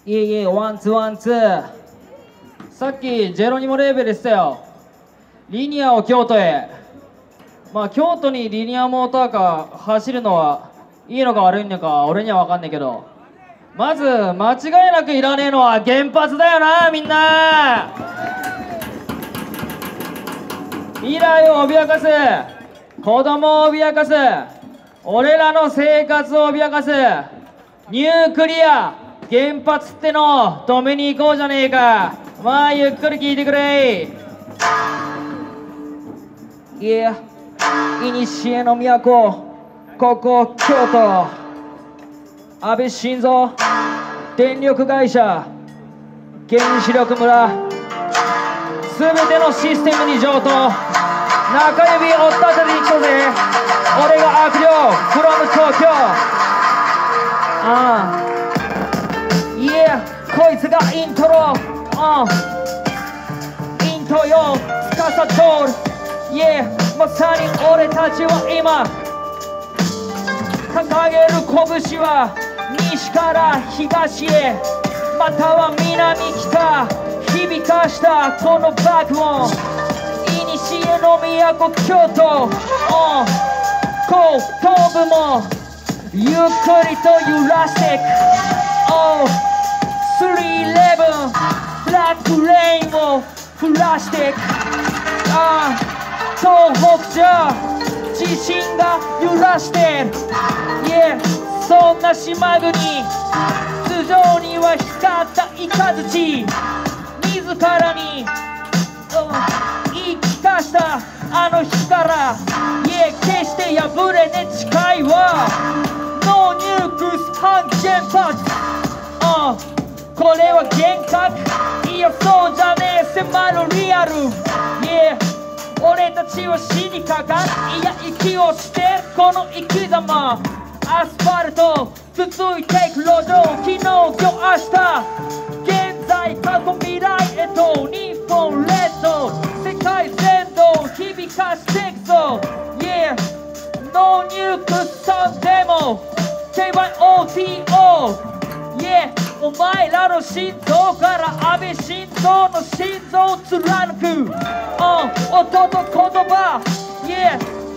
いえいえ、ワンツーワンツー。さっきジェロニモレーベルでしたよ。リニアを京都へ。まあ京都にリニアモーターカー走るのはいいのか悪いのか俺には分かんないけど、まず間違いなくいらねえのは原発だよな。みんな未来を脅かす、子供を脅かす、俺らの生活を脅かすニュークリア原発ってのを止めに行こうじゃねえか。まあゆっくり聞いてくれ。いや、いにしえの都、ここ京都、安倍晋三電力会社原子力村、全てのシステムに上等、中指を立てていこうぜ。俺が悪霊 from 東京。いや、こいつがイントロ、イントよ司通る。いや、まさに俺たちは今掲げる拳は西から東へ、または南北響かしたこの爆音、いにしえの都京都、後頭部もゆっくりと揺らしていく。311ブラックレインを降らしていく。東北じゃ地震が揺らしてる。そんな島国頭上には光った雷、自らに言い聞かしたあの日から、決して破れね誓いはノーニュークス反原発。これは幻覚、いやそうじゃねえ迫るリアル。俺たちは死にかかん、いや息をしてこの生き様、アスファルト続いていく路上、昨日今日明日現在過去未来へと日本列島世界全土響かしていくぞ。ノーニュークスさんでも KYOTO、お前らの心臓から安倍晋三の心臓を貫く音と言葉、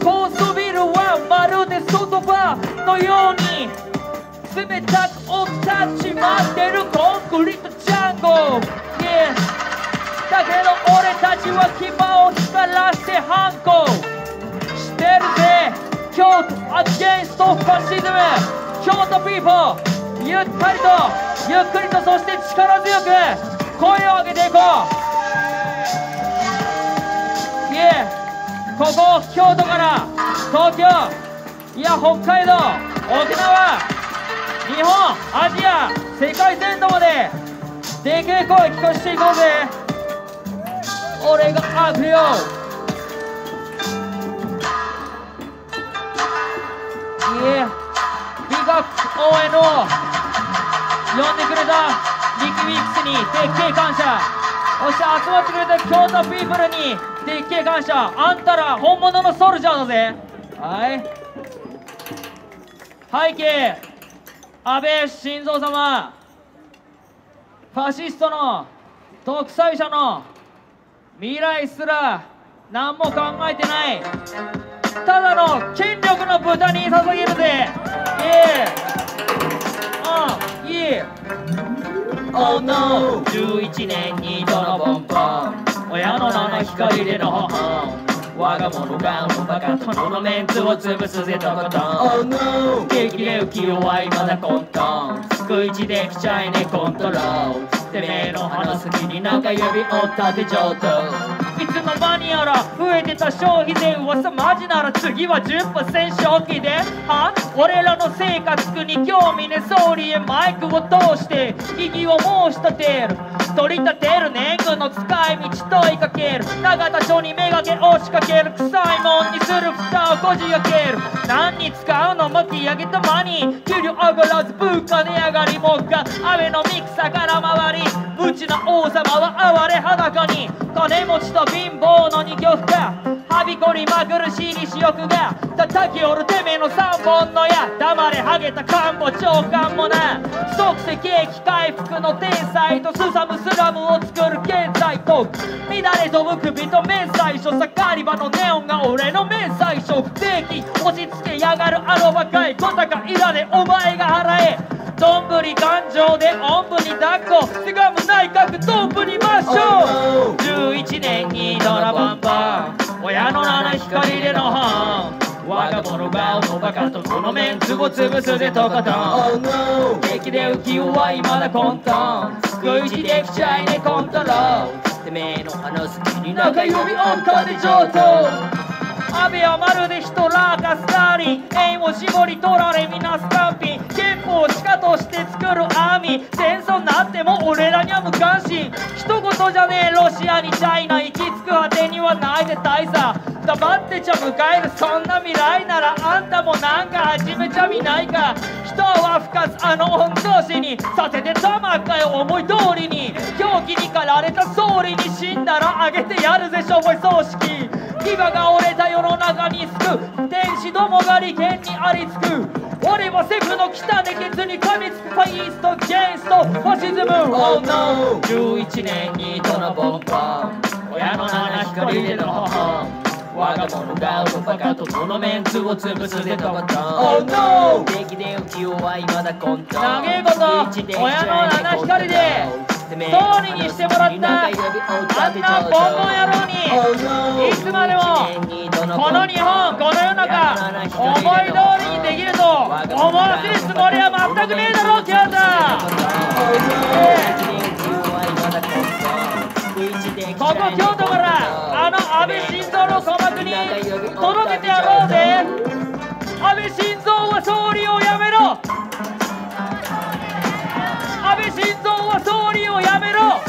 高層ビルはまるで外場のように冷たく追っ立ち待ってるコンクリートジャンゴ、だけど俺たちは牙を光らして反抗してるぜ。京都アゲインストファシズム、京都ピーポーゆったりとゆっくりとそして力強く声を上げていこう。ここ京都から東京、いや北海道、沖縄、日本、アジア、世界全土まででけえ声聞かせていこうぜ。俺が悪霊、美学応援を呼んでくれたリキウィックスにでっけえ感謝、そして集まってくれた京都ピープルにでっけえ感謝。あんたら本物のソルジャーだぜ。背景、安倍晋三様、ファシストの独裁者の未来すら何も考えてないただの権力の豚に捧げるぜ。Oh no、 11年に一度のボンボン、親の名の光でのほほん、我が物がバカ殿のメンツを潰すぜとことん。Oh no、 激励浮世はいまだ混沌、逐一できちゃいねコントロール、てめえの鼻先に中指を立て上等、いつの間にやら増えてた消費税、噂マジなら次は 10% 消費で俺らの生活に興味ね総理へマイクを通して異議を申し立てる、取り立てる年貢の使い道問いかける、永田町にめがけ押しかける、臭いもんにする蓋をこじ開ける、何に使うの巻き上げたマニー、給料上がらず物価値上がりもがアベノミクスから回り、無知な王様は哀れ裸に金持ちと貧乏の二極化びこりまくる私利私欲が叩き折るてめえの三本の矢黙れハゲた官房長官もな即席景気回復の天才とすさむスラムを作る経済と乱れ飛ぶ首と面最初盛り場のネオンが俺の面最初不定期押し付けやがるあの若い小高いらでお前が払えどんぶり勘定でおんぶに抱っこせがむ内閣どんぶりましょう11年にドラバンバン親の七光での本我が物顔のバカとこのメンツを潰すでとことん劇で浮世は未だ混沌救い地できちゃいねコントロールてめえの話す気に仲呼びオンカで上等安倍はまるでヒトラーかスターリン縁を絞り取られみなす単品憲法を地下として作るアーミー戦争になっても俺らには無関心一言じゃねえロシアにチャイナ行き着く果てにはないで大差黙ってちゃ迎えるそんな未来ならあんたもなんか始めちゃみないか人は吹かすあの御年にさせてたまっかよ思い通りに狂気に駆られた総理に死んだらあげてやるぜしょぼい葬式牙が折れた世の中に救う天使どもが利権にありつく俺はセフの汚ねケツに噛みつくファイストゲイストファシズム Oh no 11年にドラボンバン親の七光での本我が物顔のバカとこのメンツを潰すでとことん Oh no 敵で浮世は未だ混沌長えこと親の七光で総理にしてもらったあんなボンボン野郎にいつまでもこの日本この世の中思い通りにできると思わせるつもりは全くねえだろキャンだここ京都からあの安倍晋三の鼓膜に届けてやろうぜ安倍晋三は総理をやめろ安倍晋三は総理をやめろ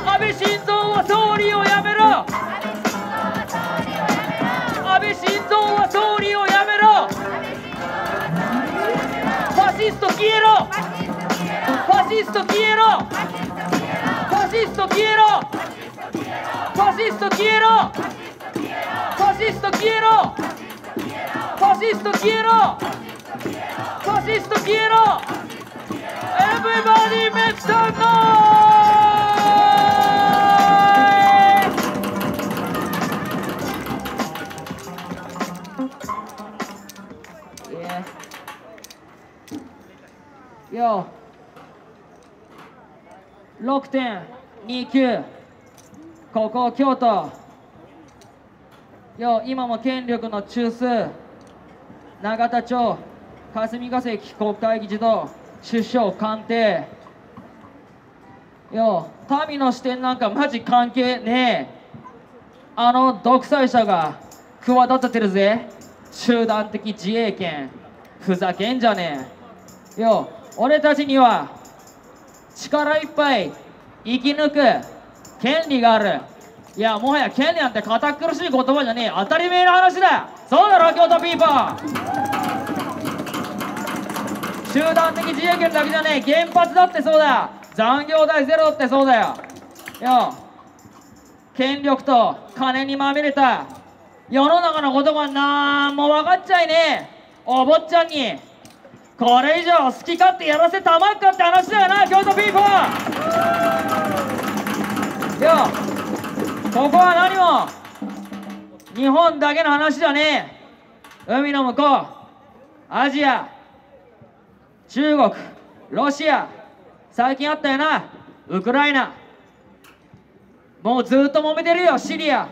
安倍晋三は総理をやめろ安倍晋三は総理をやめろファシスト消えろファシスト消えろファシスト消えろファシスト消えろファシスト消えろファシスト消えろファシスト消えろ Everybody make some noise! Yeah. Yo 6.29 ここ京都今も権力の中枢永田町霞が関国会議事堂首相官邸民の視点なんかマジ関係ねえあの独裁者が企ててるぜ集団的自衛権ふざけんじゃねえ俺たちには力いっぱい生き抜く権利があるいやもはや権利なんて堅苦しい言葉じゃねえ当たり前の話だそうだろ京都ピーポー集団的自衛権だけじゃねえ原発だってそうだ残業代ゼロってそうだよ権力と金にまみれた世の中のことがなんも分かっちゃいねえお坊ちゃんにこれ以上好き勝手やらせたまっかって話だよな京都ピーポーここは何も日本だけの話じゃねえ海の向こうアジア中国ロシア最近あったよなウクライナもうずっと揉めてるよシリア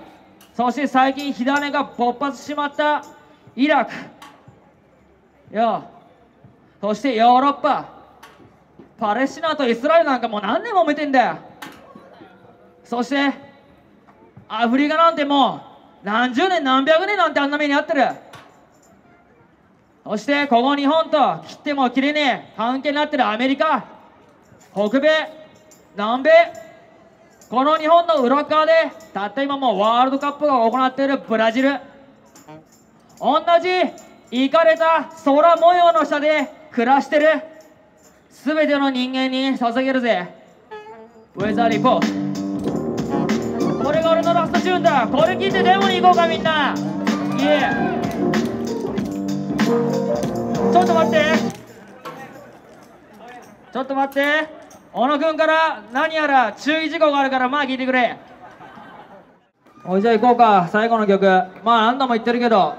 そして最近火種が勃発しまったイラクそしてヨーロッパパレスチナとイスラエルなんかもう何年揉めてんだよそしてアフリカなんてもう何十年何百年なんてあんな目に遭ってるそしてここ日本と切っても切れねえ関係になってるアメリカ北米南米この日本の裏側でたった今もワールドカップが行っているブラジル同じイカれた空模様の下で暮らしてる全ての人間に捧げるぜウェザーリポートこれが俺のラストチューンだ。これ聞いてデモに行こうかみんな。イエー。ちょっと待って、ちょっと待って、小野くんから何やら注意事項があるから、まあ聞いてくれ。おい、じゃあ行こうか。最後の曲、まあ何度も言ってるけど、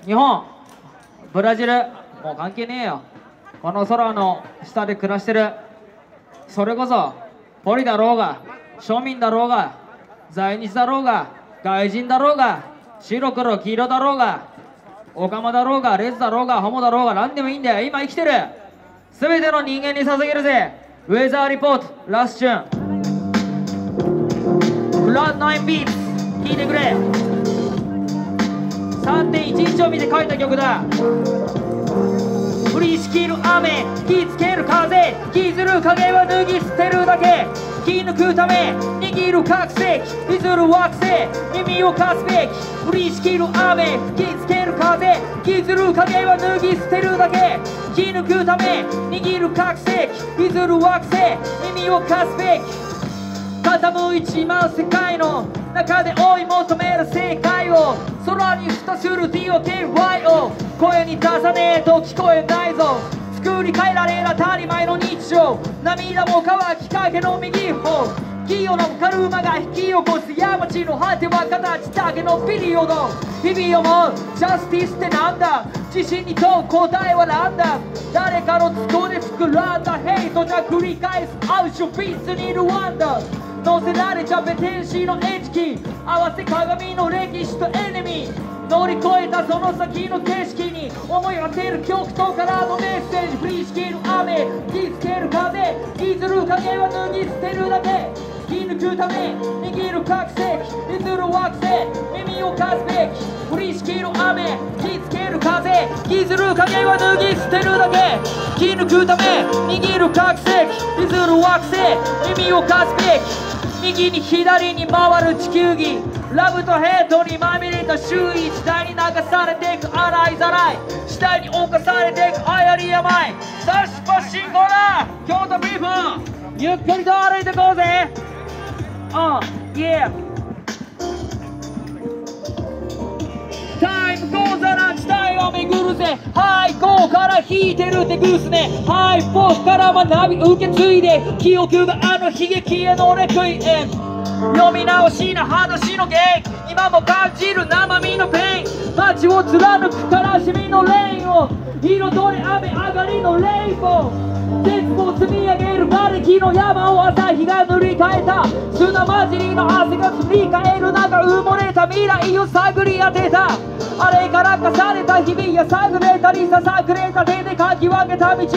日本、ブラジル、もう関係ねえよ。この空の下で暮らしてる、それこそポリだろうが庶民だろうが在日だろうが外人だろうが白黒黄色だろうがオカマだろうがレズだろうがホモだろうが何でもいいんだよ。今生きてる全ての人間に捧げるぜ。ウェザーリポートラストチューン、ブラッドナインビーツ、聴いてくれ。 3.11 を見て書いた曲だ。降りしきる雨、吹きつける風、引きずる影は脱ぎ捨てるだけ。気抜くため握る覚醒、譲る惑星、耳を貸すべき。降りしきる雨、吹きつける風、引きずる影は脱ぎ捨てるだけ。気抜くため握る覚醒、譲る惑星、耳を貸すべき。傾いちまう世界の中で追い求める正解を、空に蓋する DOKY を声に出さねえと聞こえないぞ。作り変えられる当たり前の日常、涙も乾きかけの右方、器用なカルマが引き起こす山地の果ては形だけのピリオド。日々思うジャスティスってなんだ、自信に問う答えはなんだ。誰かの都合で膨らんだヘイトじゃ繰り返すアウシュビッツにルワンダ。乗せられちゃべ天使のエッジ合わせ鏡の歴史とエネミー、乗り越えたその先の景色に思い当てる極東からのメッセージ。降りしきる雨、吹きつける風、引きずる影は脱ぎ捨てるだけ。気抜くため握る覚醒、譲る惑星、耳を貸すべき。降りしきる雨、吹きつける風、引きずる影は脱ぎ捨てるだけ。気抜くため握る覚醒、譲る惑星、耳を貸すべき。右に左に回る地球儀、ラブとヘイトにまみれた周囲、時代に流されていく洗いざらい、時代に侵されていく流行り病。さしぱ信号だ京都ピープル、ゆっくりと歩いてこうぜ。Yeah。 タイムゴーザな時代を巡るぜ。はい、ゴーから引いてるってグースね。はい、僕から学び受け継いで、記憶があの悲劇へのレクイエム。読み直しな話のゲイ、今も感じる生身のペイン。街を貫く悲しみのレインを彩り雨上がりのレインボー。絶望積み上げる瓦礫の山を朝日が塗り替えた。砂混じりの汗が積み替える中埋もれた未来を探り当てた。あれからかされた日々や探れたりささくれた手でかき分けた道、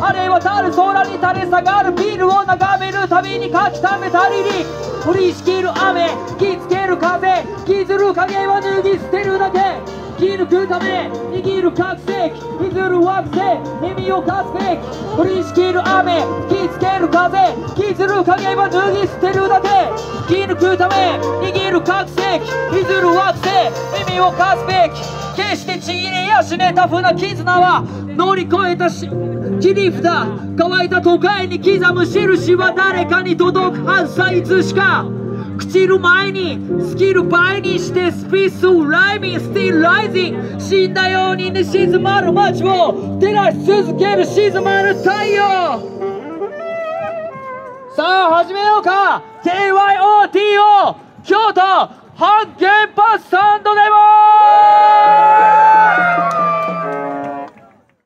あれ渡る空に垂れ下がるビルを眺めるたびに書き溜めたリリック。降りしきる雨、吹きつける風、引きずる影は脱ぎ捨てるだけ。気抜くため握る覚醒、譲る惑星、耳を貸すべき。降りしきる雨、吹きつける風、引きずる影は脱ぎ捨てるだけ。気抜くため握る覚醒、譲る惑星、耳を貸すべき。決してちぎれやしねタフな絆は乗り越えた切り札。乾いた都会に刻む印は誰かに届くはずさ。いつしか朽ちる前にスキル倍にしてスピースライミンスティルライジング。死んだように寝静まる街を照らし続ける静まる太陽。さあ始めようか。 KYOTO 京都半原発サンドデモー。